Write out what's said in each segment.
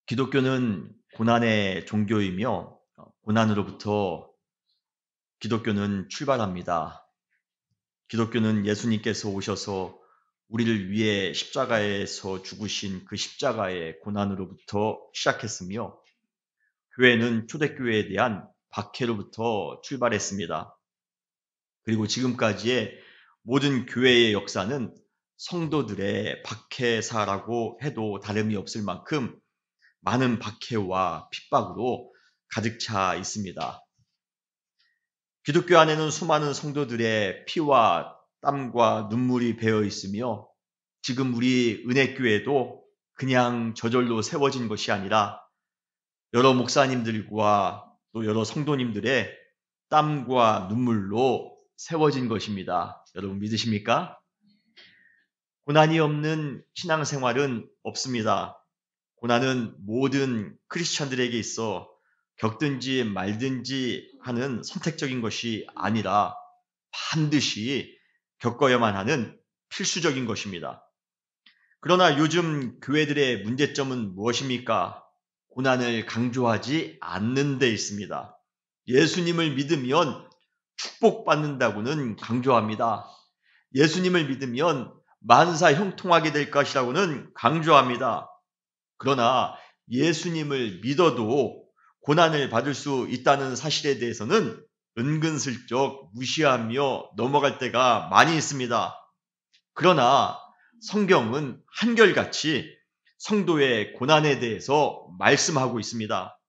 기독교는 고난의 종교이며 고난으로부터 기독교는 출발합니다. 기독교는 예수님께서 오셔서 우리를 위해 십자가에서 죽으신 그 십자가의 고난으로부터 시작했으며 교회는 초대교회에 대한 박해로부터 출발했습니다. 그리고 지금까지의 모든 교회의 역사는 성도들의 박해사라고 해도 다름이 없을 만큼 많은 박해와 핍박으로 가득 차 있습니다. 기독교 안에는 수많은 성도들의 피와 땀과 눈물이 배어 있으며 지금 우리 은혜교회도 그냥 저절로 세워진 것이 아니라 여러 목사님들과 또 여러 성도님들의 땀과 눈물로 세워진 것입니다. 여러분 믿으십니까? 고난이 없는 신앙생활은 없습니다. 고난은 모든 크리스천들에게 있어 겪든지 말든지 하는 선택적인 것이 아니라 반드시 겪어야만 하는 필수적인 것입니다. 그러나 요즘 교회들의 문제점은 무엇입니까? 고난을 강조하지 않는 데 있습니다. 예수님을 믿으면 축복받는다고는 강조합니다. 예수님을 믿으면 만사 형통하게 될 것이라고는 강조합니다. 그러나 예수님을 믿어도 고난을 받을 수 있다는 사실에 대해서는 은근슬쩍 무시하며 넘어갈 때가 많이 있습니다. 그러나 성경은 한결같이 성도의 고난에 대해서 말씀하고 있습니다.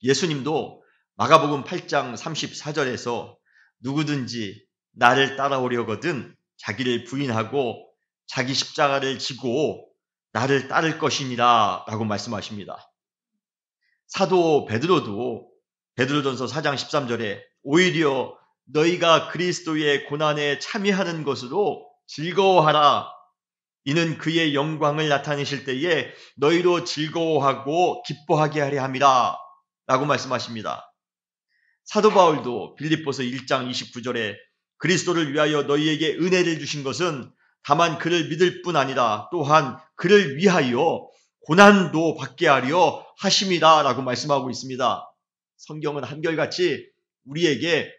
예수님도 마가복음 8장 34절에서 누구든지 나를 따라오려거든 자기를 부인하고 자기 십자가를 지고 나를 따를 것이니라 라고 말씀하십니다. 사도 베드로도 베드로전서 4장 13절에 오히려 너희가 그리스도의 고난에 참여하는 것으로 즐거워하라. 이는 그의 영광을 나타내실 때에 너희로 즐거워하고 기뻐하게 하려 함이라 라고 말씀하십니다. 사도 바울도 빌립보서 1장 29절에 그리스도를 위하여 너희에게 은혜를 주신 것은 다만 그를 믿을 뿐 아니라 또한 그를 위하여 고난도 받게 하려 하심이다 라고 말씀하고 있습니다. 성경은 한결같이 우리에게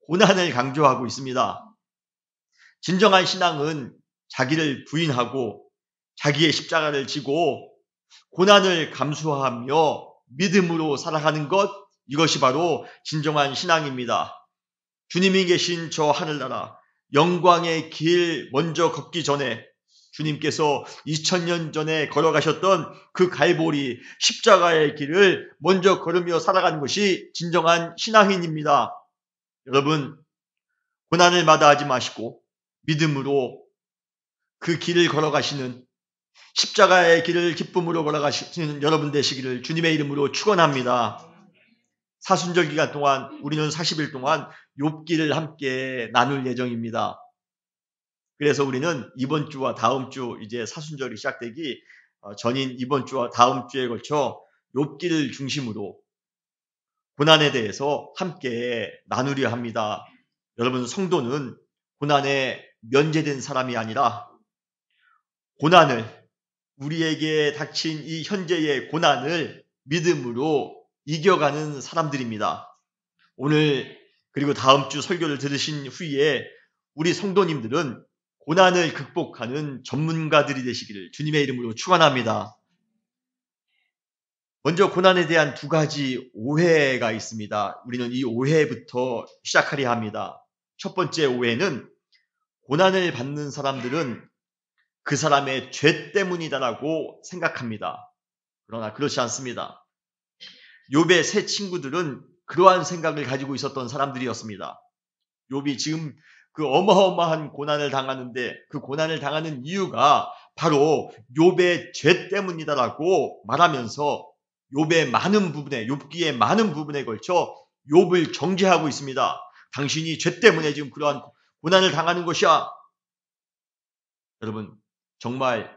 고난을 강조하고 있습니다. 진정한 신앙은 자기를 부인하고 자기의 십자가를 지고 고난을 감수하며 믿음으로 살아가는 것, 이것이 바로 진정한 신앙입니다. 주님이 계신 저 하늘나라 영광의 길 먼저 걷기 전에 주님께서 2000년 전에 걸어가셨던 그 갈보리 십자가의 길을 먼저 걸으며 살아가는 것이 진정한 신앙인입니다. 여러분, 고난을 마다하지 마시고 믿음으로 그 길을 걸어가시는 십자가의 길을 기쁨으로 걸어가시는 여러분 되시기를 주님의 이름으로 축원합니다. 사순절 기간 동안 우리는 40일 동안 욥기를 함께 나눌 예정입니다. 그래서 우리는 이번 주와 다음 주 이제 사순절이 시작되기 전인 이번 주와 다음 주에 걸쳐 욥기를 중심으로 고난에 대해서 함께 나누려 합니다. 여러분, 성도는 고난에 면제된 사람이 아니라 고난을, 우리에게 닥친 이 현재의 고난을 믿음으로 이겨가는 사람들입니다. 오늘 그리고 다음 주 설교를 들으신 후에 우리 성도님들은 고난을 극복하는 전문가들이 되시기를 주님의 이름으로 축원합니다. 먼저 고난에 대한 두 가지 오해가 있습니다. 우리는 이 오해부터 시작하려 합니다. 첫 번째 오해는 고난을 받는 사람들은 그 사람의 죄 때문이다라고 생각합니다. 그러나 그렇지 않습니다. 욥의 세 친구들은 그러한 생각을 가지고 있었던 사람들이었습니다. 욥이 지금 그 어마어마한 고난을 당하는데 그 고난을 당하는 이유가 바로 욥의 죄 때문이다라고 말하면서 욥의 많은 부분에, 욥기의 많은 부분에 걸쳐 욥을 정죄하고 있습니다. 당신이 죄 때문에 지금 그러한 고난을 당하는 것이야. 여러분, 정말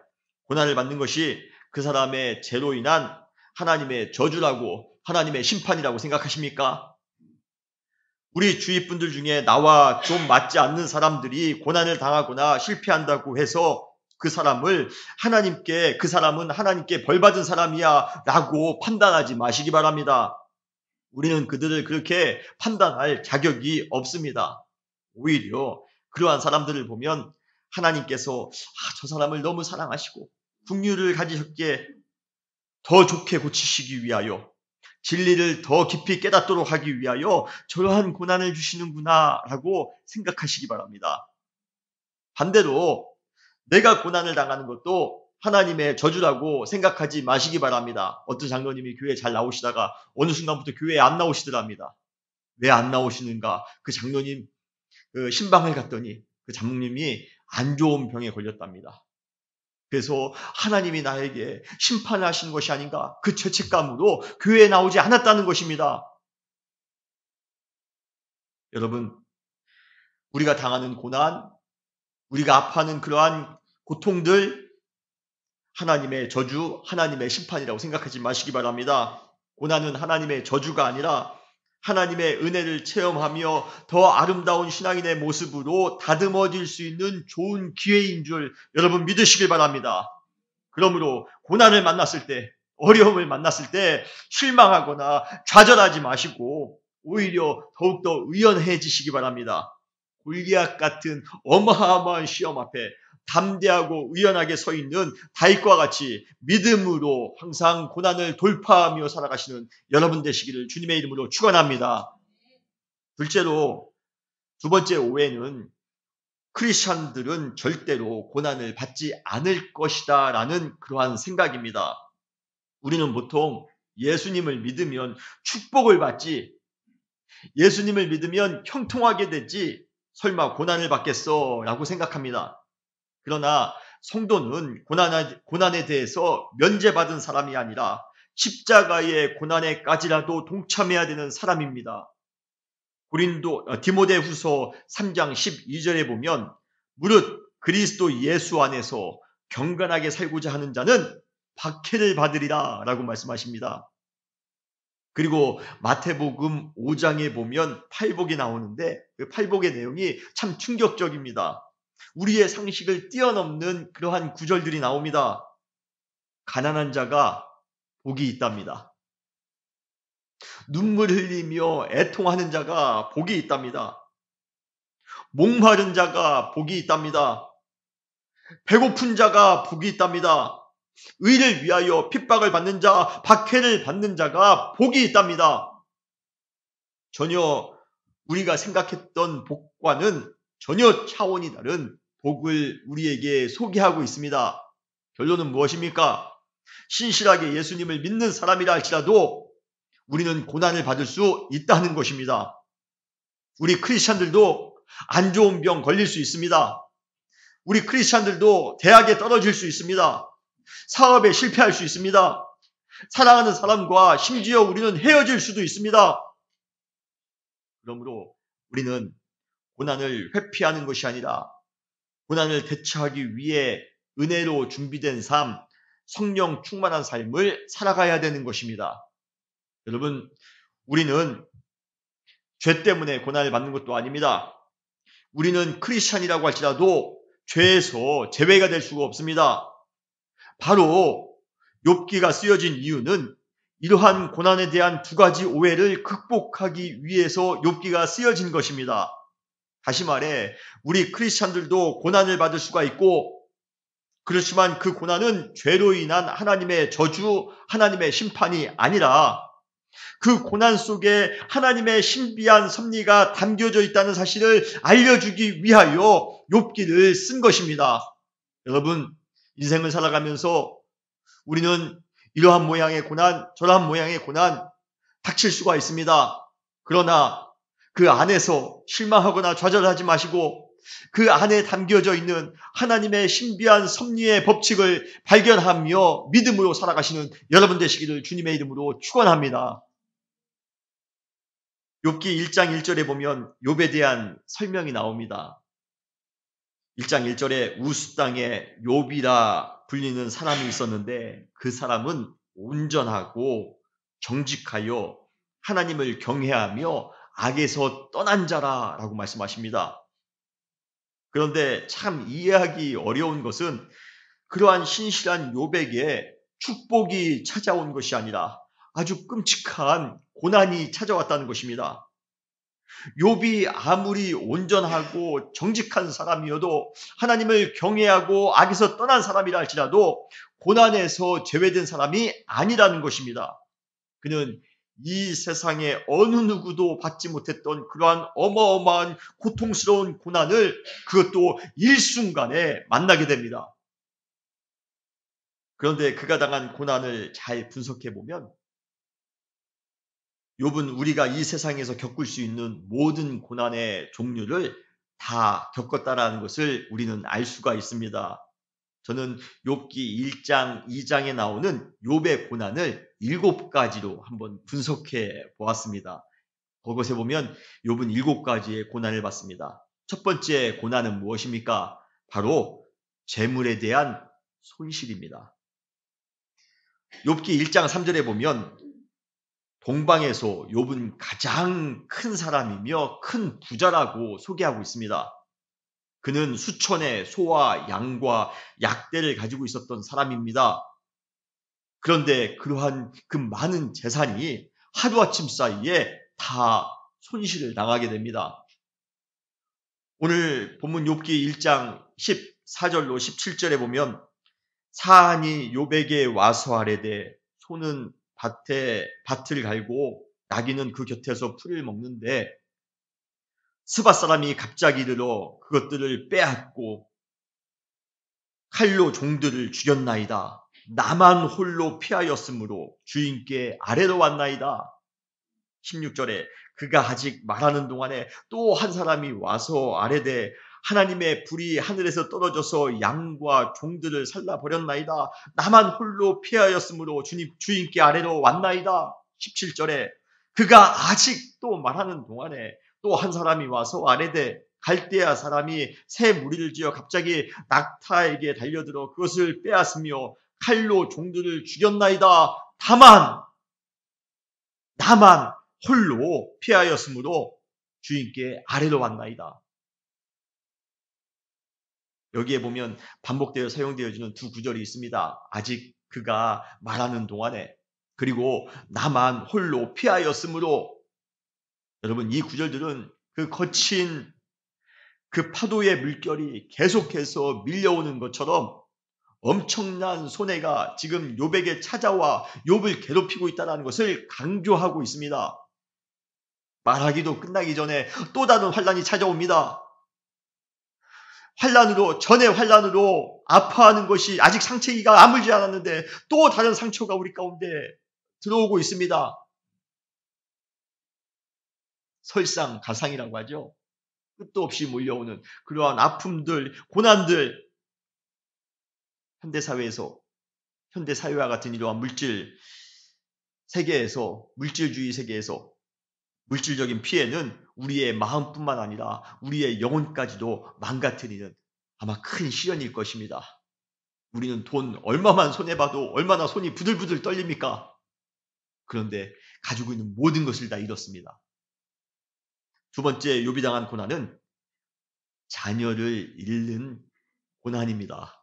고난을 받는 것이 그 사람의 죄로 인한 하나님의 저주라고, 하나님의 심판이라고 생각하십니까? 우리 주위 분들 중에 나와 좀 맞지 않는 사람들이 고난을 당하거나 실패한다고 해서 그 사람은 하나님께 벌받은 사람이야 라고 판단하지 마시기 바랍니다. 우리는 그들을 그렇게 판단할 자격이 없습니다. 오히려 그러한 사람들을 보면 하나님께서 저 사람을 너무 사랑하시고 긍휼을 가지셨기에 더 좋게 고치시기 위하여, 진리를 더 깊이 깨닫도록 하기 위하여 저러한 고난을 주시는구나 라고 생각하시기 바랍니다. 반대로 내가 고난을 당하는 것도 하나님의 저주라고 생각하지 마시기 바랍니다. 어떤 장로님이 교회에 잘 나오시다가 어느 순간부터 교회에 안 나오시더랍니다. 왜 안 나오시는가? 그 장로님 신방을 갔더니 그 장로님이 안 좋은 병에 걸렸답니다. 그래서 하나님이 나에게 심판을 하시는 것이 아닌가? 그 죄책감으로 교회에 나오지 않았다는 것입니다. 여러분, 우리가 당하는 고난, 우리가 아파하는 그러한 고통들, 하나님의 저주, 하나님의 심판이라고 생각하지 마시기 바랍니다. 고난은 하나님의 저주가 아니라 하나님의 은혜를 체험하며 더 아름다운 신앙인의 모습으로 다듬어질 수 있는 좋은 기회인 줄 여러분 믿으시길 바랍니다. 그러므로 고난을 만났을 때, 어려움을 만났을 때 실망하거나 좌절하지 마시고 오히려 더욱더 의연해지시기 바랍니다. 골리앗 같은 어마어마한 시험 앞에 담대하고 의연하게 서 있는 다윗과 같이 믿음으로 항상 고난을 돌파하며 살아가시는 여러분 되시기를 주님의 이름으로 축원합니다. 둘째로, 두 번째 오해는 크리스찬들은 절대로 고난을 받지 않을 것이다 라는 그러한 생각입니다. 우리는 보통 예수님을 믿으면 축복을 받지, 예수님을 믿으면 형통하게 되지 설마 고난을 받겠어 라고 생각합니다. 그러나 성도는 고난에 대해서 면제받은 사람이 아니라 십자가의 고난에까지라도 동참해야 되는 사람입니다. 디모데후서 3장 12절에 보면 무릇 그리스도 예수 안에서 경건하게 살고자 하는 자는 박해를 받으리라 라고 말씀하십니다. 그리고 마태복음 5장에 보면 팔복이 나오는데 그 팔복의 내용이 참 충격적입니다. 우리의 상식을 뛰어넘는 그러한 구절들이 나옵니다. 가난한 자가 복이 있답니다. 눈물 흘리며 애통하는 자가 복이 있답니다. 목마른 자가 복이 있답니다. 배고픈 자가 복이 있답니다. 의를 위하여 핍박을 받는 자, 박해를 받는 자가 복이 있답니다. 전혀 우리가 생각했던 복과는 전혀 차원이 다른 복을 우리에게 소개하고 있습니다. 결론은 무엇입니까? 신실하게 예수님을 믿는 사람이라 할지라도 우리는 고난을 받을 수 있다는 것입니다. 우리 크리스찬들도 안 좋은 병 걸릴 수 있습니다. 우리 크리스찬들도 대학에 떨어질 수 있습니다. 사업에 실패할 수 있습니다. 사랑하는 사람과 심지어 우리는 헤어질 수도 있습니다. 그러므로 우리는 고난을 회피하는 것이 아니라 고난을 대처하기 위해 은혜로 준비된 삶, 성령 충만한 삶을 살아가야 되는 것입니다. 여러분, 우리는 죄 때문에 고난을 받는 것도 아닙니다. 우리는 크리스찬이라고 할지라도 죄에서 제외가 될 수가 없습니다. 바로 욥기가 쓰여진 이유는 이러한 고난에 대한 두 가지 오해를 극복하기 위해서 욥기가 쓰여진 것입니다. 다시 말해 우리 크리스찬들도 고난을 받을 수가 있고, 그렇지만 그 고난은 죄로 인한 하나님의 저주, 하나님의 심판이 아니라 그 고난 속에 하나님의 신비한 섭리가 담겨져 있다는 사실을 알려주기 위하여 욥기를 쓴 것입니다. 여러분, 인생을 살아가면서 우리는 이러한 모양의 고난, 저러한 모양의 고난 닥칠 수가 있습니다. 그러나 그 안에서 실망하거나 좌절하지 마시고 그 안에 담겨져 있는 하나님의 신비한 섭리의 법칙을 발견하며 믿음으로 살아가시는 여러분 되시기를 주님의 이름으로 축원합니다. 욥기 1장 1절에 보면 욥에 대한 설명이 나옵니다. 1장 1절에 우스 땅에 욥이라 불리는 사람이 있었는데 그 사람은 온전하고 정직하여 하나님을 경외하며 악에서 떠난 자라라고 말씀하십니다. 그런데 참 이해하기 어려운 것은 그러한 신실한 욥에게 축복이 찾아온 것이 아니라 아주 끔찍한 고난이 찾아왔다는 것입니다. 욥이 아무리 온전하고 정직한 사람이어도 하나님을 경외하고 악에서 떠난 사람이라 할지라도 고난에서 제외된 사람이 아니라는 것입니다. 그는 이 세상에 어느 누구도 받지 못했던 그러한 어마어마한 고통스러운 고난을 그것도 일순간에 만나게 됩니다. 그런데 그가 당한 고난을 잘 분석해 보면 욥은 우리가 이 세상에서 겪을 수 있는 모든 고난의 종류를 다 겪었다라는 것을 우리는 알 수가 있습니다. 저는 욥기 1장, 2장에 나오는 욥의 고난을 7가지로 한번 분석해 보았습니다. 그것에 보면 욥은 7가지의 고난을 받습니다. 첫 번째 고난은 무엇입니까? 바로 재물에 대한 손실입니다. 욥기 1장 3절에 보면 동방에서 욥은 가장 큰 사람이며 큰 부자라고 소개하고 있습니다. 그는 수천의 소와 양과 약대를 가지고 있었던 사람입니다. 그런데 그러한 그 많은 재산이 하루아침 사이에 다 손실을 당하게 됩니다. 오늘 본문 욥기 1장 14절로 17절에 보면 사안이 욥에게 와서 아뢰되 소는 밭을 갈고 나귀는 그 곁에서 풀을 먹는데 스바 사람이 갑자기 들어 그것들을 빼앗고 칼로 종들을 죽였나이다. 나만 홀로 피하였으므로 주인께 아래로 왔나이다. 16절에 그가 아직 말하는 동안에 또 한 사람이 와서 아뢰되 하나님의 불이 하늘에서 떨어져서 양과 종들을 살라버렸나이다. 나만 홀로 피하였으므로 주인께 아래로 왔나이다. 17절에 그가 아직 또 말하는 동안에 또 한 사람이 와서 아뢰되 갈대아 사람이 새 무리를 지어 갑자기 낙타에게 달려들어 그것을 빼앗으며 칼로 종들을 죽였나이다. 다만 나만 홀로 피하였으므로 주인께 아래로 왔나이다. 여기에 보면 반복되어 사용되어지는 두 구절이 있습니다. 아직 그가 말하는 동안에 그리고 나만 홀로 피하였으므로. 여러분, 이 구절들은 그 거친 그 파도의 물결이 계속해서 밀려오는 것처럼 엄청난 손해가 지금 욥에게 찾아와 욥을 괴롭히고 있다는 것을 강조하고 있습니다. 말하기도 끝나기 전에 또 다른 환란이 찾아옵니다. 전의 환란으로 아파하는 것이 아직 상처가 아물지 않았는데 또 다른 상처가 우리 가운데 들어오고 있습니다. 설상가상이라고 하죠. 끝도 없이 몰려오는 그러한 아픔들, 고난들, 현대사회와 같은 이러한 물질주의 세계에서 물질적인 피해는 우리의 마음뿐만 아니라 우리의 영혼까지도 망가뜨리는 아마 큰 시련일 것입니다. 우리는 돈 얼마만 손해봐도 얼마나 손이 부들부들 떨립니까? 그런데 가지고 있는 모든 것을 다 잃었습니다. 두 번째 욥이 당한 고난은 자녀를 잃는 고난입니다.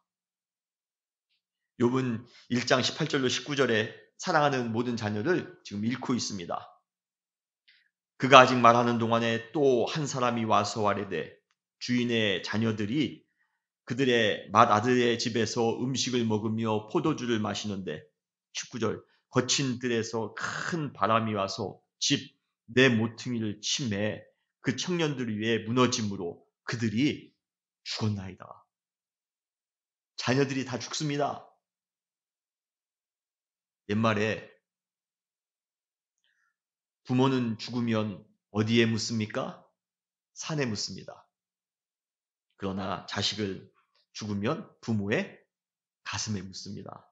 욥은 1장 18절로 19절에 사랑하는 모든 자녀를 지금 잃고 있습니다. 그가 아직 말하는 동안에 또 한 사람이 와서 아뢰되 주인의 자녀들이 그들의 맏아들의 집에서 음식을 먹으며 포도주를 마시는데 19절 거친 들에서 큰 바람이 와서 집 내 모퉁이를 치매 그 청년들 위에 무너짐으로 그들이 죽었나이다. 자녀들이 다 죽습니다. 옛말에 부모는 죽으면 어디에 묻습니까? 산에 묻습니다. 그러나 자식을 죽으면 부모의 가슴에 묻습니다.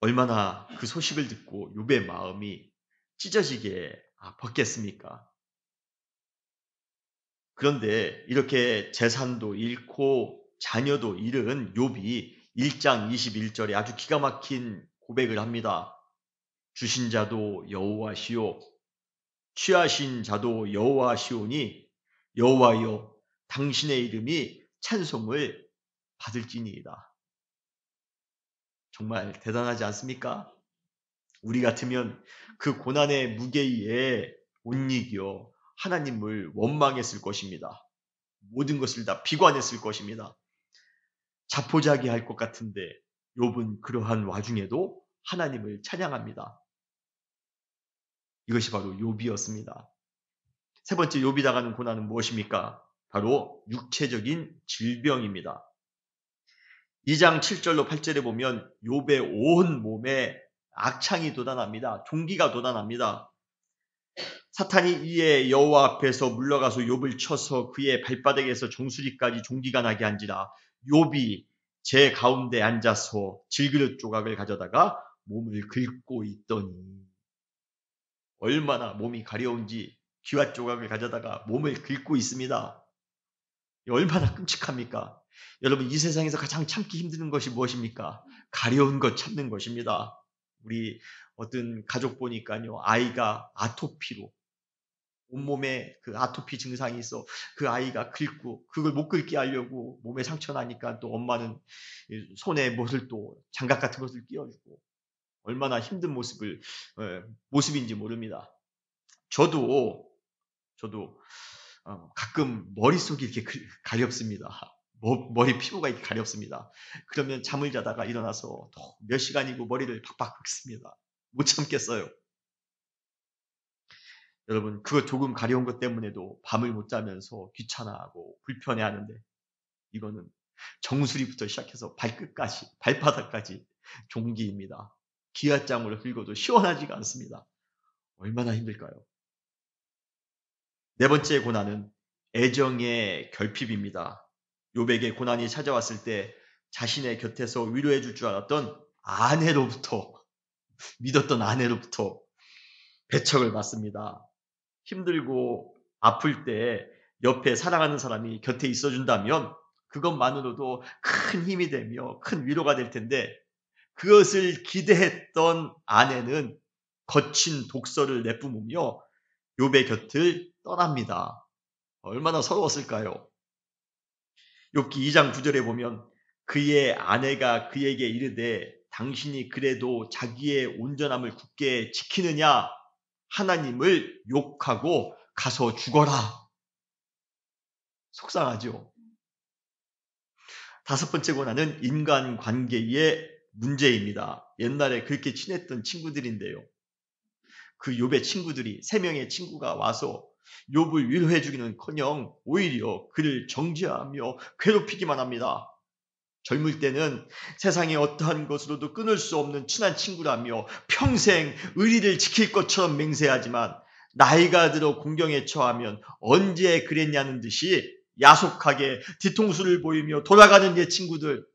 얼마나 그 소식을 듣고 욥의 마음이 찢어지게 아팠겠습니까? 그런데 이렇게 재산도 잃고 자녀도 잃은 욥이 1장 21절에 아주 기가 막힌 고백을 합니다. 주신 자도 여호와시오 취하신 자도 여호와시오니 여호와여 당신의 이름이 찬송을 받을지니이다. 정말 대단하지 않습니까? 우리 같으면 그 고난의 무게에 못 이겨 하나님을 원망했을 것입니다. 모든 것을 다 비관했을 것입니다. 자포자기할 것 같은데 욥은 그러한 와중에도 하나님을 찬양합니다. 이것이 바로 욥이었습니다. 세 번째 욥이 당하는 고난은 무엇입니까? 바로 육체적인 질병입니다. 2장 7절로 8절에 보면 욥의 온 몸에 악창이 돋아납니다. 종기가 돋아납니다. 사탄이 이에 여호와 앞에서 물러가서 욥을 쳐서 그의 발바닥에서 정수리까지 종기가 나게 한지라 욥이 제 가운데 앉아서 질그릇 조각을 가져다가 몸을 긁고 있더니 얼마나 몸이 가려운지 귀화 조각을 가져다가 몸을 긁고 있습니다. 얼마나 끔찍합니까? 여러분 이 세상에서 가장 참기 힘든 것이 무엇입니까? 가려운 것 참는 것입니다. 우리 어떤 가족 보니까요 아이가 아토피로 온몸에 그 아토피 증상이 있어 그 아이가 긁고 그걸 못 긁게 하려고 몸에 상처 나니까 또 엄마는 손에 못을 또 장갑 같은 것을 끼워주고 얼마나 힘든 모습인지 모릅니다. 저도 가끔 머릿속이 이렇게 가렵습니다. 머리 피부가 이렇게 가렵습니다. 그러면 잠을 자다가 일어나서 몇 시간이고 머리를 팍팍 긁습니다. 못 참겠어요. 여러분 그거 조금 가려운 것 때문에도 밤을 못 자면서 귀찮아하고 불편해하는데 이거는 정수리부터 시작해서 발끝까지 발바닥까지 종기입니다. 기아장으로 긁어도 시원하지가 않습니다. 얼마나 힘들까요? 네 번째 고난은 애정의 결핍입니다. 욥에게 고난이 찾아왔을 때 자신의 곁에서 위로해 줄 줄 알았던 아내로부터 믿었던 아내로부터 배척을 받습니다. 힘들고 아플 때 옆에 사랑하는 사람이 곁에 있어준다면 그것만으로도 큰 힘이 되며 큰 위로가 될 텐데 그것을 기대했던 아내는 거친 독설을 내뿜으며 욥의 곁을 떠납니다. 얼마나 서러웠을까요? 욥기 2장 9절에 보면 그의 아내가 그에게 이르되 당신이 그래도 자기의 온전함을 굳게 지키느냐 하나님을 욕하고 가서 죽어라. 속상하죠. 다섯 번째 고난은 인간관계의 문제입니다. 옛날에 그렇게 친했던 친구들인데요. 그 욥의 친구들이 3명의 친구가 와서 욥을 위로해 주기는커녕 오히려 그를 정죄하며 괴롭히기만 합니다. 젊을 때는 세상의 어떠한 것으로도 끊을 수 없는 친한 친구라며 평생 의리를 지킬 것처럼 맹세하지만 나이가 들어 공경에 처하면 언제 그랬냐는 듯이 야속하게 뒤통수를 보이며 돌아가는 내 친구들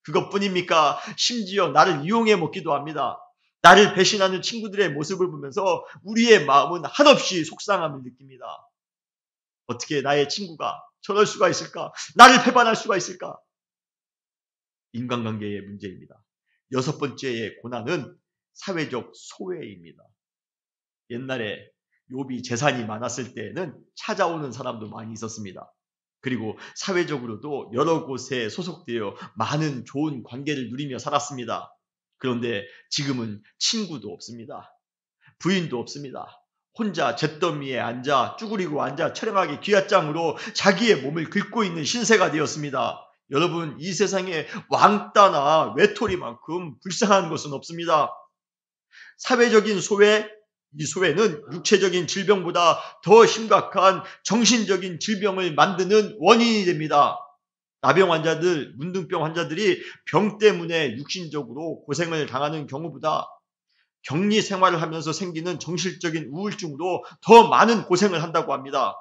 그것뿐입니까? 심지어 나를 이용해 먹기도 합니다. 나를 배신하는 친구들의 모습을 보면서 우리의 마음은 한없이 속상함을 느낍니다. 어떻게 나의 친구가 저럴 수가 있을까? 나를 배반할 수가 있을까? 인간관계의 문제입니다. 여섯 번째의 고난은 사회적 소외입니다. 옛날에 욥이 재산이 많았을 때에는 찾아오는 사람도 많이 있었습니다. 그리고 사회적으로도 여러 곳에 소속되어 많은 좋은 관계를 누리며 살았습니다. 그런데 지금은 친구도 없습니다. 부인도 없습니다. 혼자 잿더미에 앉아 쭈그리고 앉아 촬영하기 귀하장으로 자기의 몸을 긁고 있는 신세가 되었습니다. 여러분 이 세상에 왕따나 외톨이만큼 불쌍한 것은 없습니다. 사회적인 소외, 이 소외는 육체적인 질병보다 더 심각한 정신적인 질병을 만드는 원인이 됩니다. 나병 환자들, 문둥병 환자들이 병 때문에 육신적으로 고생을 당하는 경우보다 격리 생활을 하면서 생기는 정신적인 우울증으로 더 많은 고생을 한다고 합니다.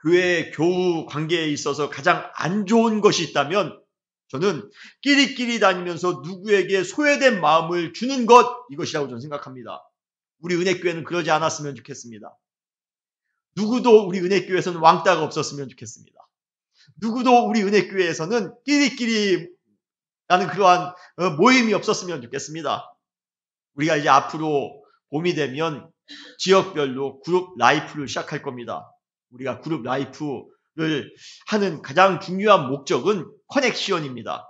교회 교우 관계에 있어서 가장 안 좋은 것이 있다면 저는 끼리끼리 다니면서 누구에게 소외된 마음을 주는 것 이것이라고 저는 생각합니다. 우리 은혜교회는 그러지 않았으면 좋겠습니다. 누구도 우리 은혜교회에서는 왕따가 없었으면 좋겠습니다. 누구도 우리 은혜교회에서는 끼리끼리 라는 그러한 모임이 없었으면 좋겠습니다. 우리가 이제 앞으로 봄이 되면 지역별로 그룹 라이프를 시작할 겁니다. 우리가 그룹 라이프를 하는 가장 중요한 목적은 커넥션입니다.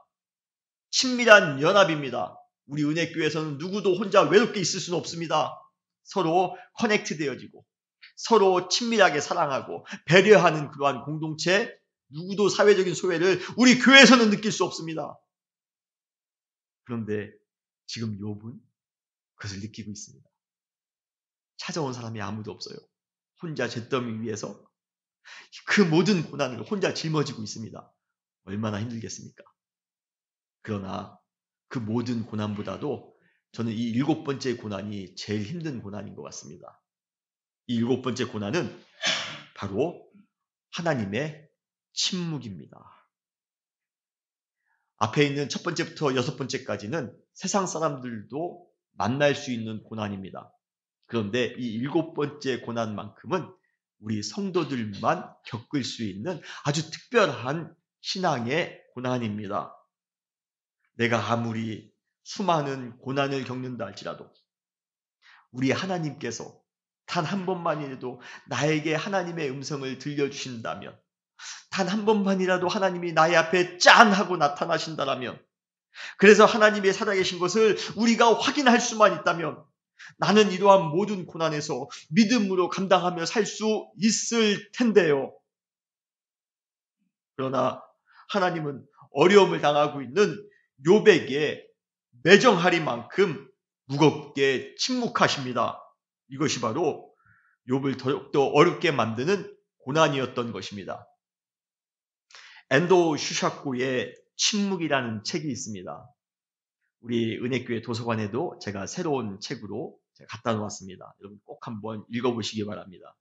친밀한 연합입니다. 우리 은혜교회에서는 누구도 혼자 외롭게 있을 수는 없습니다. 서로 커넥트 되어지고 서로 친밀하게 사랑하고 배려하는 그러한 공동체, 누구도 사회적인 소외를 우리 교회에서는 느낄 수 없습니다. 그런데 지금 욥은 그것을 느끼고 있습니다. 찾아온 사람이 아무도 없어요. 혼자 잿더미 위에서 그 모든 고난을 혼자 짊어지고 있습니다. 얼마나 힘들겠습니까? 그러나 그 모든 고난보다도 저는 이 7번째 고난이 제일 힘든 고난인 것 같습니다. 이 7번째 고난은 바로 하나님의 침묵입니다. 앞에 있는 첫 번째부터 6번째까지는 세상 사람들도 만날 수 있는 고난입니다. 그런데 이 7번째 고난만큼은 우리 성도들만 겪을 수 있는 아주 특별한 신앙의 고난입니다. 내가 아무리 수많은 고난을 겪는다 할지라도 우리 하나님께서 단 한 번만이라도 나에게 하나님의 음성을 들려주신다면, 단 한 번만이라도 하나님이 나의 앞에 짠 하고 나타나신다면, 그래서 하나님의 살아계신 것을 우리가 확인할 수만 있다면 나는 이러한 모든 고난에서 믿음으로 감당하며 살 수 있을 텐데요. 그러나 하나님은 어려움을 당하고 있는 욥에게 매정하리만큼 무겁게 침묵하십니다. 이것이 바로 욥을 더욱더 어렵게 만드는 고난이었던 것입니다. 앤도 슈샤코의 침묵이라는 책이 있습니다. 우리 은혜교회 도서관에도 제가 새로운 책으로 갖다 놓았습니다. 여러분 꼭 한번 읽어보시기 바랍니다.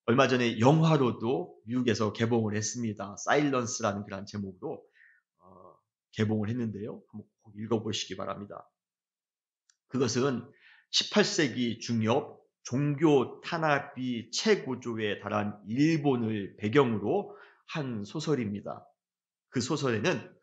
얼마 전에 영화로도 미국에서 개봉을 했습니다. 사일런스라는 그런 제목으로 개봉을 했는데요. 한번 꼭 읽어보시기 바랍니다. 그것은 18세기 중엽 종교 탄압이 최고조에 달한 일본을 배경으로 한 소설입니다. 그 소설에는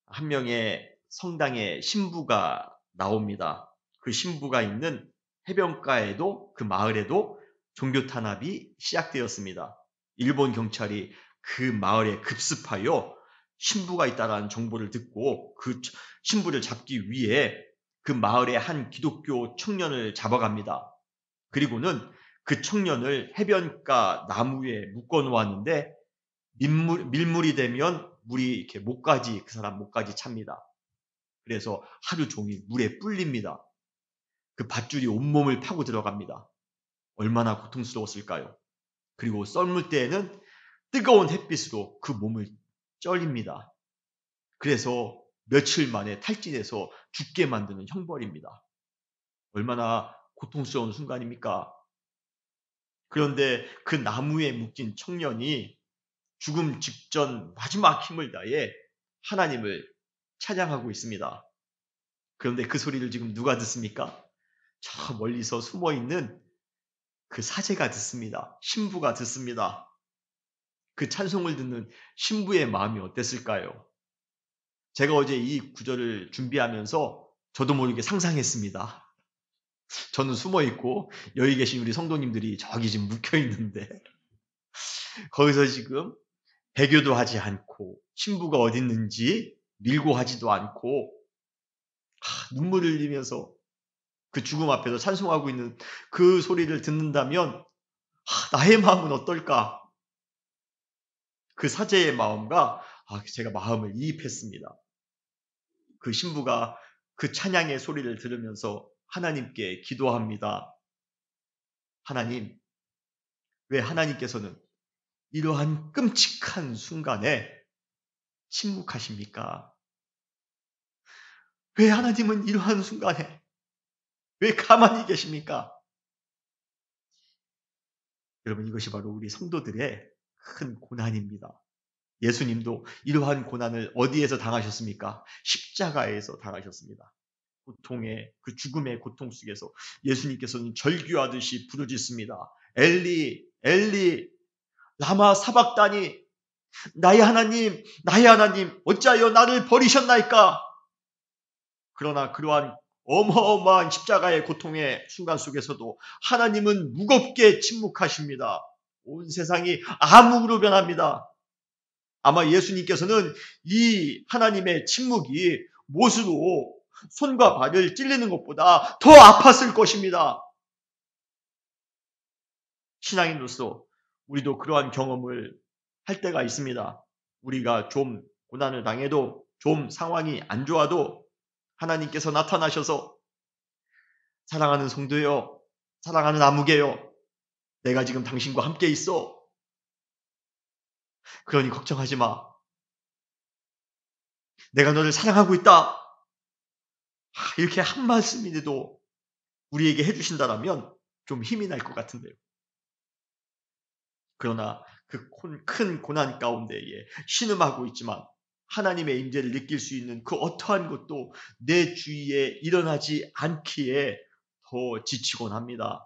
한 명의 성당의 신부가 나옵니다. 그 신부가 있는 해변가에도 그 마을에도 종교 탄압이 시작되었습니다. 일본 경찰이 그 마을에 급습하여 신부가 있다는 정보를 듣고 그 신부를 잡기 위해 그 마을의 한 기독교 청년을 잡아갑니다. 그리고는 그 청년을 해변가 나무에 묶어 놓았는데 밀물이 되면 물이 이렇게 그 사람 목까지 찹니다. 그래서 하루 종일 물에 불립니다. 그 밧줄이 온몸을 파고 들어갑니다. 얼마나 고통스러웠을까요? 그리고 썰물 때에는 뜨거운 햇빛으로 그 몸을 쩔립니다. 그래서 며칠 만에 탈진해서 죽게 만드는 형벌입니다. 얼마나 고통스러운 순간입니까? 그런데 그 나무에 묶인 청년이 죽음 직전 마지막 힘을 다해 하나님을 찬양하고 있습니다. 그런데 그 소리를 지금 누가 듣습니까? 저 멀리서 숨어있는 그 사제가 듣습니다. 신부가 듣습니다. 그 찬송을 듣는 신부의 마음이 어땠을까요? 제가 어제 이 구절을 준비하면서 저도 모르게 상상했습니다. 저는 숨어있고 여기 계신 우리 성도님들이 저기 지금 묵혀있는데 거기서 지금 배교도 하지 않고 신부가 어디 있는지 밀고 하지도 않고 눈물을 흘리면서 그 죽음 앞에서 찬송하고 있는 그 소리를 듣는다면 나의 마음은 어떨까? 그 사제의 마음과 제가 마음을 이입했습니다. 그 신부가 그 찬양의 소리를 들으면서 하나님께 기도합니다. 하나님, 왜 하나님께서는 이러한 끔찍한 순간에 침묵하십니까? 왜 하나님은 이러한 순간에 왜 가만히 계십니까? 여러분, 이것이 바로 우리 성도들의 큰 고난입니다. 예수님도 이러한 고난을 어디에서 당하셨습니까? 십자가에서 당하셨습니다. 고통의 그 죽음의 고통 속에서 예수님께서는 절규하듯이 부르짖습니다. 엘리, 엘리, 라마 사박다니, 나의 하나님, 어찌하여 나를 버리셨나이까? 그러나 그러한 어마어마한 십자가의 고통의 순간 속에서도 하나님은 무겁게 침묵하십니다. 온 세상이 암흑으로 변합니다. 아마 예수님께서는 이 하나님의 침묵이 못으로 손과 발을 찔리는 것보다 더 아팠을 것입니다. 신앙인으로서 우리도 그러한 경험을 할 때가 있습니다. 우리가 좀 고난을 당해도 좀 상황이 안 좋아도 하나님께서 나타나셔서 사랑하는 성도여, 사랑하는 아무개여, 내가 지금 당신과 함께 있어. 그러니 걱정하지 마. 내가 너를 사랑하고 있다. 이렇게 한 말씀이라도 우리에게 해주신다면 좀 힘이 날 것 같은데요. 그러나 그 큰 고난 가운데에 신음하고 있지만 하나님의 임재를 느낄 수 있는 그 어떠한 것도 내 주위에 일어나지 않기에 더 지치곤 합니다.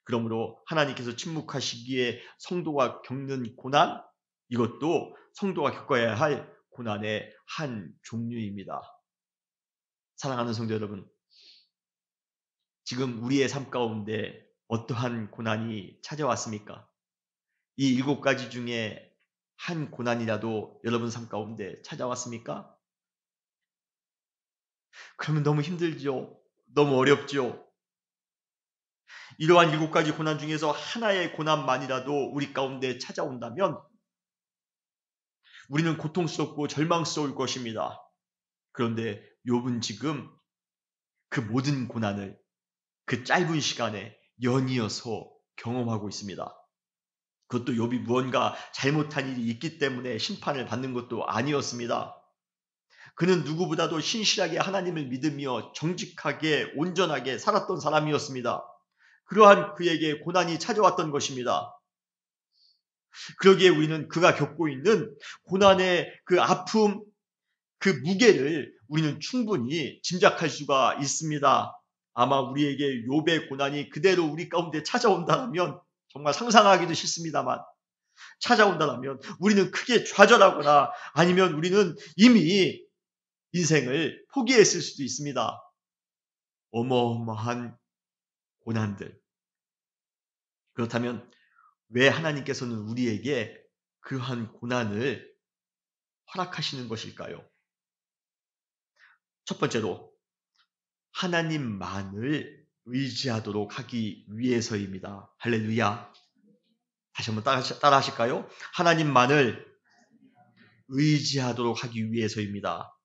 그러므로 하나님께서 침묵하시기에 성도가 겪는 고난, 이것도 성도가 겪어야 할 고난의 한 종류입니다. 사랑하는 성도 여러분, 지금 우리의 삶 가운데 어떠한 고난이 찾아왔습니까? 이 7가지 중에 한 고난이라도 여러분 삶 가운데 찾아왔습니까? 그러면 너무 힘들죠. 너무 어렵죠. 이러한 7가지 고난 중에서 하나의 고난만이라도 우리 가운데 찾아온다면 우리는 고통스럽고 절망스러울 것입니다. 그런데 욥은 지금 그 모든 고난을 그 짧은 시간에 연이어서 경험하고 있습니다. 그것도 욥이 무언가 잘못한 일이 있기 때문에 심판을 받는 것도 아니었습니다. 그는 누구보다도 신실하게 하나님을 믿으며 정직하게 온전하게 살았던 사람이었습니다. 그러한 그에게 고난이 찾아왔던 것입니다. 그러기에 우리는 그가 겪고 있는 고난의 그 아픔, 그 무게를 우리는 충분히 짐작할 수가 있습니다. 아마 우리에게 욥의 고난이 그대로 우리 가운데 찾아온다면 정말 상상하기도 싫습니다만 찾아온다면 우리는 크게 좌절하거나 아니면 우리는 이미 인생을 포기했을 수도 있습니다. 어마어마한 고난들. 그렇다면 왜 하나님께서는 우리에게 그러한 고난을 허락하시는 것일까요? 첫 번째로 하나님만을 의지하도록 하기 위해서입니다. 할렐루야. 다시 한번 따라 하실까요? 하나님만을 의지하도록 하기 위해서입니다.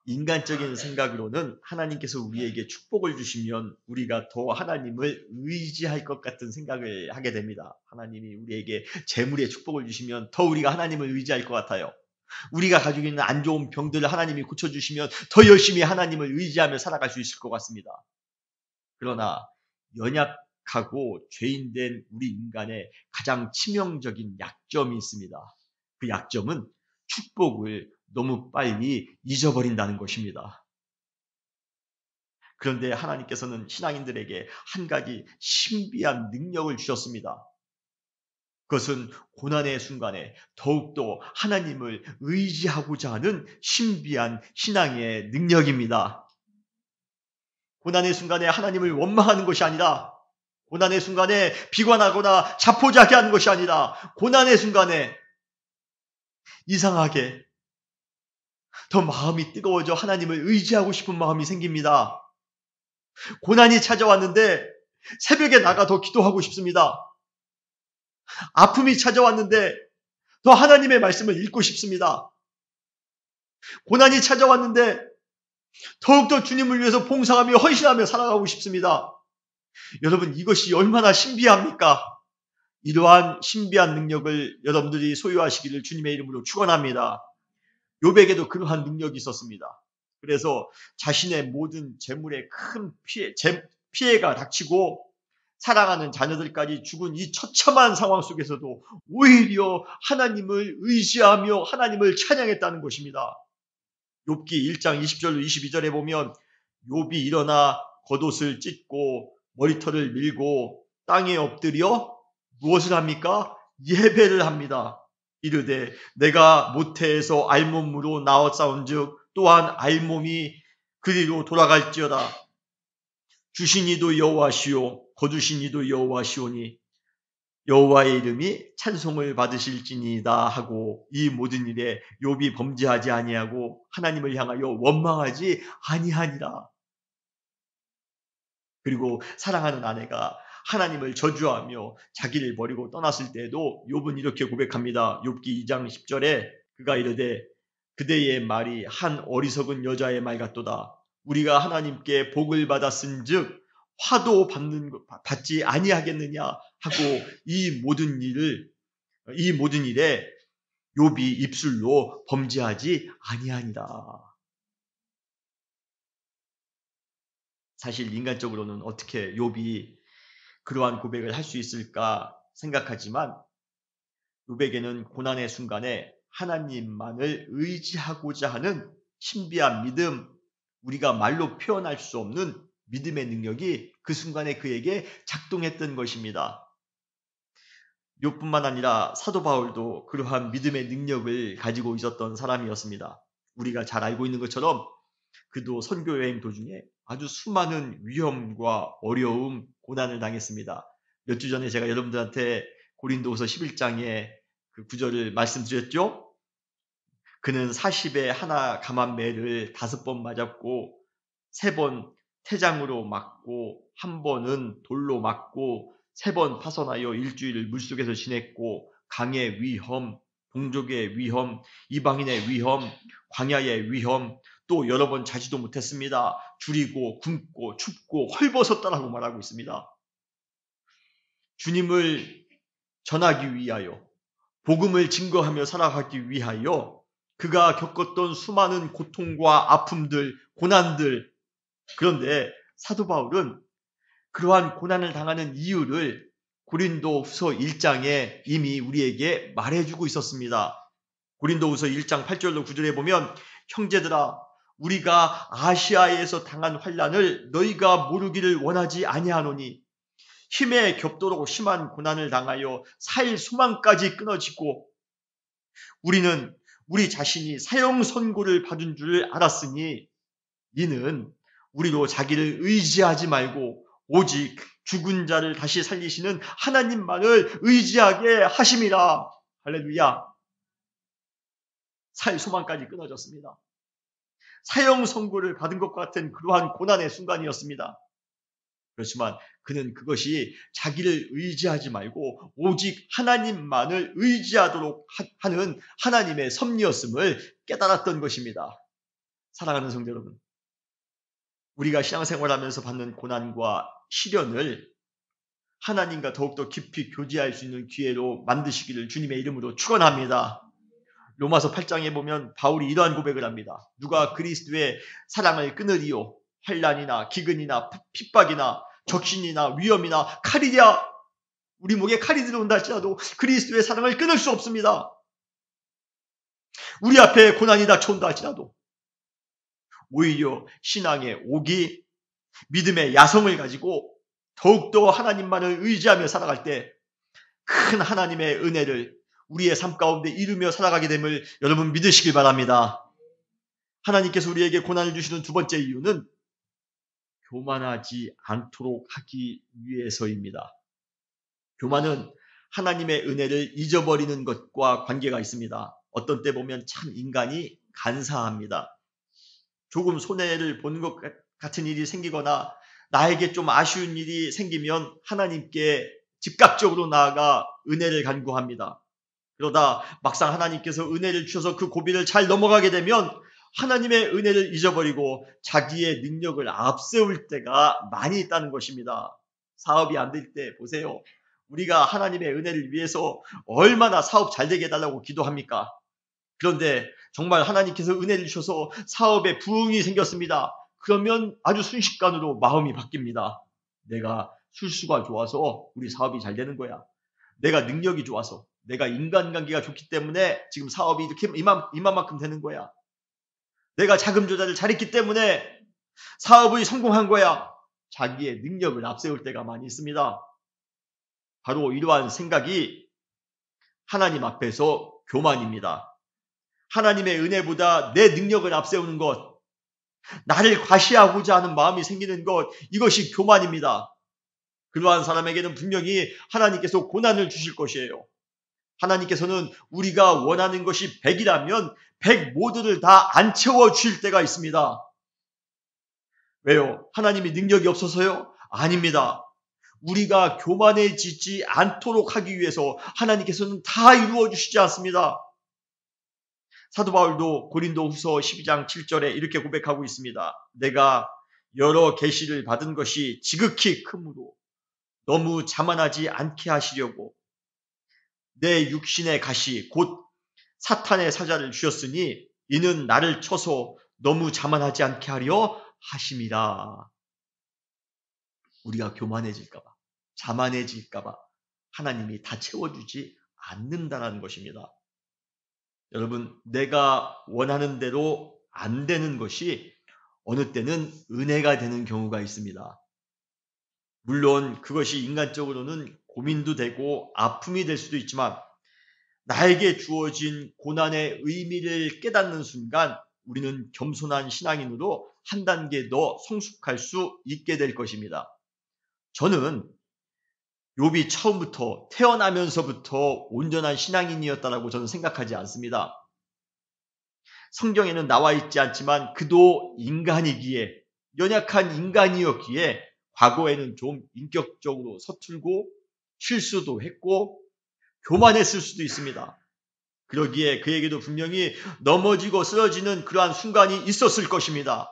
인간적인 생각으로는 하나님께서 우리에게 축복을 주시면 우리가 더 하나님을 의지할 것 같은 생각을 하게 됩니다. 하나님이 우리에게 재물의 축복을 주시면 더 우리가 하나님을 의지할 것 같아요. 우리가 가지고 있는 안 좋은 병들을 하나님이 고쳐주시면 더 열심히 하나님을 의지하며 살아갈 수 있을 것 같습니다. 그러나 연약하고 죄인된 우리 인간의 가장 치명적인 약점이 있습니다. 그 약점은 축복을 너무 빨리 잊어버린다는 것입니다. 그런데 하나님께서는 신앙인들에게 한 가지 신비한 능력을 주셨습니다. 그것은 고난의 순간에 더욱더 하나님을 의지하고자 하는 신비한 신앙의 능력입니다. 고난의 순간에 하나님을 원망하는 것이 아니라, 고난의 순간에 비관하거나 자포자기하는 것이 아니라, 고난의 순간에 이상하게 더 마음이 뜨거워져 하나님을 의지하고 싶은 마음이 생깁니다. 고난이 찾아왔는데 새벽에 나가 더 기도하고 싶습니다. 아픔이 찾아왔는데 더 하나님의 말씀을 읽고 싶습니다. 고난이 찾아왔는데 더욱더 주님을 위해서 봉사하며 헌신하며 살아가고 싶습니다. 여러분, 이것이 얼마나 신비합니까? 이러한 신비한 능력을 여러분들이 소유하시기를 주님의 이름으로 축원합니다. 욥에게도 그러한 능력이 있었습니다. 그래서 자신의 모든 재물에 큰 피해가 닥치고 사랑하는 자녀들까지 죽은 이 처참한 상황 속에서도 오히려 하나님을 의지하며 하나님을 찬양했다는 것입니다. 욥기 1장 20절로 22절에 보면 욥이 일어나 겉옷을 찢고 머리털을 밀고 땅에 엎드려 무엇을 합니까? 예배를 합니다. 이르되 내가 모태에서 알몸으로 나왔사온즉 또한 알몸이 그리로 돌아갈지어다. 주신 이도 여호와시오 거두신 이도 여호와시오니 여호와의 이름이 찬송을 받으실지니이다 하고 이 모든 일에 욥이 범죄하지 아니하고 하나님을 향하여 원망하지 아니하니라. 그리고 사랑하는 아내가 하나님을 저주하며 자기를 버리고 떠났을 때에도 욥은 이렇게 고백합니다. 욥기 2장 10절에 그가 이르되 그대의 말이 한 어리석은 여자의 말 같도다. 우리가 하나님께 복을 받았은즉 화도 받지 아니하겠느냐 하고 이 모든 일에 욥이 입술로 범죄하지 아니하니라. 사실 인간적으로는 어떻게 욥이 그러한 고백을 할 수 있을까 생각하지만 욥에게는 고난의 순간에 하나님만을 의지하고자 하는 신비한 믿음, 우리가 말로 표현할 수 없는 믿음의 능력이 그 순간에 그에게 작동했던 것입니다. 욥뿐만 아니라 사도 바울도 그러한 믿음의 능력을 가지고 있었던 사람이었습니다. 우리가 잘 알고 있는 것처럼 그도 선교 여행 도중에 아주 수많은 위험과 어려움, 고난을 당했습니다. 몇 주 전에 제가 여러분들한테 고린도후서 11장의 그 구절을 말씀드렸죠. 그는 40에 하나 감한 매를 5번 맞았고 3번 태장으로 맞고 1번은 돌로 맞고 3번 파선하여 일주일을 물속에서 지냈고 강의 위험, 동족의 위험, 이방인의 위험, 광야의 위험, 또 여러 번 자지도 못했습니다. 줄이고 굶고 춥고 헐벗었다라고 말하고 있습니다. 주님을 전하기 위하여 복음을 증거하며 살아가기 위하여 그가 겪었던 수많은 고통과 아픔들, 고난들, 그런데 사도 바울은 그러한 고난을 당하는 이유를 고린도후서 1장에 이미 우리에게 말해주고 있었습니다. 고린도후서 1장 8절로 9절에 보면 형제들아 우리가 아시아에서 당한 환난을 너희가 모르기를 원하지 아니하노니 힘에 겹도록 심한 고난을 당하여 살 소망까지 끊어지고 우리는 우리 자신이 사형 선고를 받은 줄 알았으니 이는 우리로 자기를 의지하지 말고 오직 죽은 자를 다시 살리시는 하나님만을 의지하게 하심이라. 할렐루야. 살 소망까지 끊어졌습니다. 사형 선고를 받은 것 같은 그러한 고난의 순간이었습니다. 그렇지만 그는 그것이 자기를 의지하지 말고 오직 하나님만을 의지하도록 하는 하나님의 섭리였음을 깨달았던 것입니다. 사랑하는 성도 여러분, 우리가 신앙생활하면서 받는 고난과 시련을 하나님과 더욱더 깊이 교제할 수 있는 기회로 만드시기를 주님의 이름으로 축원합니다. 로마서 8장에 보면 바울이 이러한 고백을 합니다. 누가 그리스도의 사랑을 끊으리요? 환난이나 기근이나 핍박이나 적신이나 위험이나 칼이랴. 우리 목에 칼이 들어온다 할지라도 그리스도의 사랑을 끊을 수 없습니다. 우리 앞에 고난이 닥쳐온다 할지라도 오히려 신앙의 오기, 믿음의 야성을 가지고 더욱더 하나님만을 의지하며 살아갈 때 큰 하나님의 은혜를 우리의 삶 가운데 이루며 살아가게 됨을 여러분 믿으시길 바랍니다. 하나님께서 우리에게 고난을 주시는 두 번째 이유는 교만하지 않도록 하기 위해서입니다. 교만은 하나님의 은혜를 잊어버리는 것과 관계가 있습니다. 어떤 때 보면 참 인간이 간사합니다. 조금 손해를 보는 것 같은 일이 생기거나 나에게 좀 아쉬운 일이 생기면 하나님께 즉각적으로 나아가 은혜를 간구합니다. 그러다 막상 하나님께서 은혜를 주셔서 그 고비를 잘 넘어가게 되면 하나님의 은혜를 잊어버리고 자기의 능력을 앞세울 때가 많이 있다는 것입니다. 사업이 안 될 때 보세요. 우리가 하나님의 은혜를 위해서 얼마나 사업 잘 되게 해달라고 기도합니까? 그런데 정말 하나님께서 은혜를 주셔서 사업에 부흥이 생겼습니다. 그러면 아주 순식간으로 마음이 바뀝니다. 내가 술수가 좋아서 우리 사업이 잘 되는 거야. 내가 능력이 좋아서, 내가 인간관계가 좋기 때문에 지금 사업이 이렇게 이만큼 되는 거야. 내가 자금 조달을 잘했기 때문에 사업이 성공한 거야. 자기의 능력을 앞세울 때가 많이 있습니다. 바로 이러한 생각이 하나님 앞에서 교만입니다. 하나님의 은혜보다 내 능력을 앞세우는 것, 나를 과시하고자 하는 마음이 생기는 것, 이것이 교만입니다. 그러한 사람에게는 분명히 하나님께서 고난을 주실 것이에요. 하나님께서는 우리가 원하는 것이 100이라면 100 모두를 다 안 채워 주실 때가 있습니다. 왜요? 하나님이 능력이 없어서요? 아닙니다. 우리가 교만해지지 않도록 하기 위해서 하나님께서는 다 이루어 주시지 않습니다. 사도 바울도 고린도후서 12장 7절에 이렇게 고백하고 있습니다. 내가 여러 계시를 받은 것이 지극히 크므로 너무 자만하지 않게 하시려고 내 육신의 가시 곧 사탄의 사자를 주셨으니 이는 나를 쳐서 너무 자만하지 않게 하려 하심이라. 우리가 교만해질까 봐, 자만해질까 봐 하나님이 다 채워주지 않는다는 것입니다. 여러분, 내가 원하는 대로 안 되는 것이 어느 때는 은혜가 되는 경우가 있습니다. 물론 그것이 인간적으로는 고민도 되고 아픔이 될 수도 있지만 나에게 주어진 고난의 의미를 깨닫는 순간 우리는 겸손한 신앙인으로 한 단계 더 성숙할 수 있게 될 것입니다. 저는 욥이 처음부터 태어나면서부터 온전한 신앙인이었다라고 저는 생각하지 않습니다. 성경에는 나와 있지 않지만 그도 인간이기에 연약한 인간이었기에 과거에는 좀 인격적으로 서툴고 실수도 했고 교만했을 수도 있습니다. 그러기에 그에게도 분명히 넘어지고 쓰러지는 그러한 순간이 있었을 것입니다.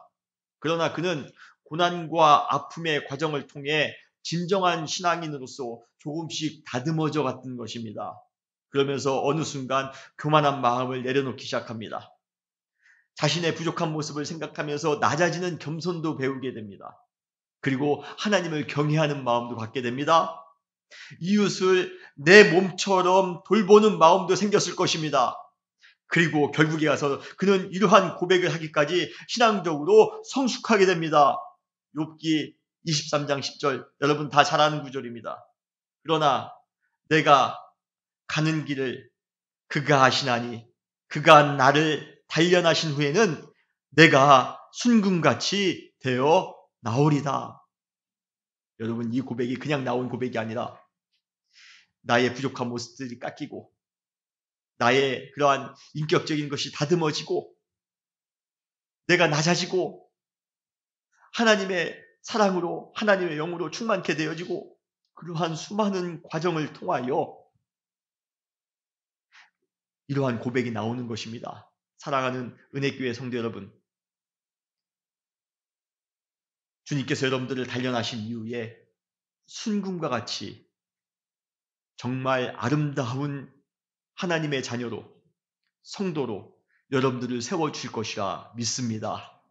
그러나 그는 고난과 아픔의 과정을 통해 진정한 신앙인으로서 조금씩 다듬어져 갔던 것입니다. 그러면서 어느 순간 교만한 마음을 내려놓기 시작합니다. 자신의 부족한 모습을 생각하면서 낮아지는 겸손도 배우게 됩니다. 그리고 하나님을 경외하는 마음도 갖게 됩니다. 이웃을 내 몸처럼 돌보는 마음도 생겼을 것입니다. 그리고 결국에 가서 그는 이러한 고백을 하기까지 신앙적으로 성숙하게 됩니다. 욥기 23장 10절, 여러분 다 잘 아는 구절입니다. 그러나 내가 가는 길을 그가 아시나니 그가 나를 단련하신 후에는 내가 순금같이 되어 나오리다. 여러분, 이 고백이 그냥 나온 고백이 아니라 나의 부족한 모습들이 깎이고 나의 그러한 인격적인 것이 다듬어지고 내가 낮아지고 하나님의 사랑으로 하나님의 영으로 충만케 되어지고 그러한 수많은 과정을 통하여 이러한 고백이 나오는 것입니다. 사랑하는 은혜교회 성도 여러분, 주님께서 여러분들을 단련하신 이후에 순금과 같이 정말 아름다운 하나님의 자녀로 성도로 여러분들을 세워주실 것이라 믿습니다.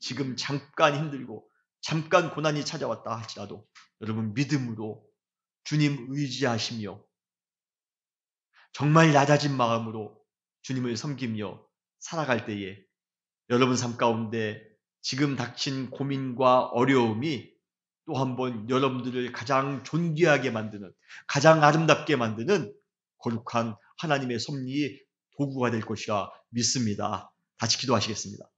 지금 잠깐 힘들고 잠깐 고난이 찾아왔다 할지라도 여러분 믿음으로 주님 의지하시며 정말 낮아진 마음으로 주님을 섬기며 살아갈 때에 여러분 삶 가운데 지금 닥친 고민과 어려움이 또 한 번 여러분들을 가장 존귀하게 만드는, 가장 아름답게 만드는 거룩한 하나님의 섭리의 도구가 될 것이라 믿습니다. 같이 기도하시겠습니다.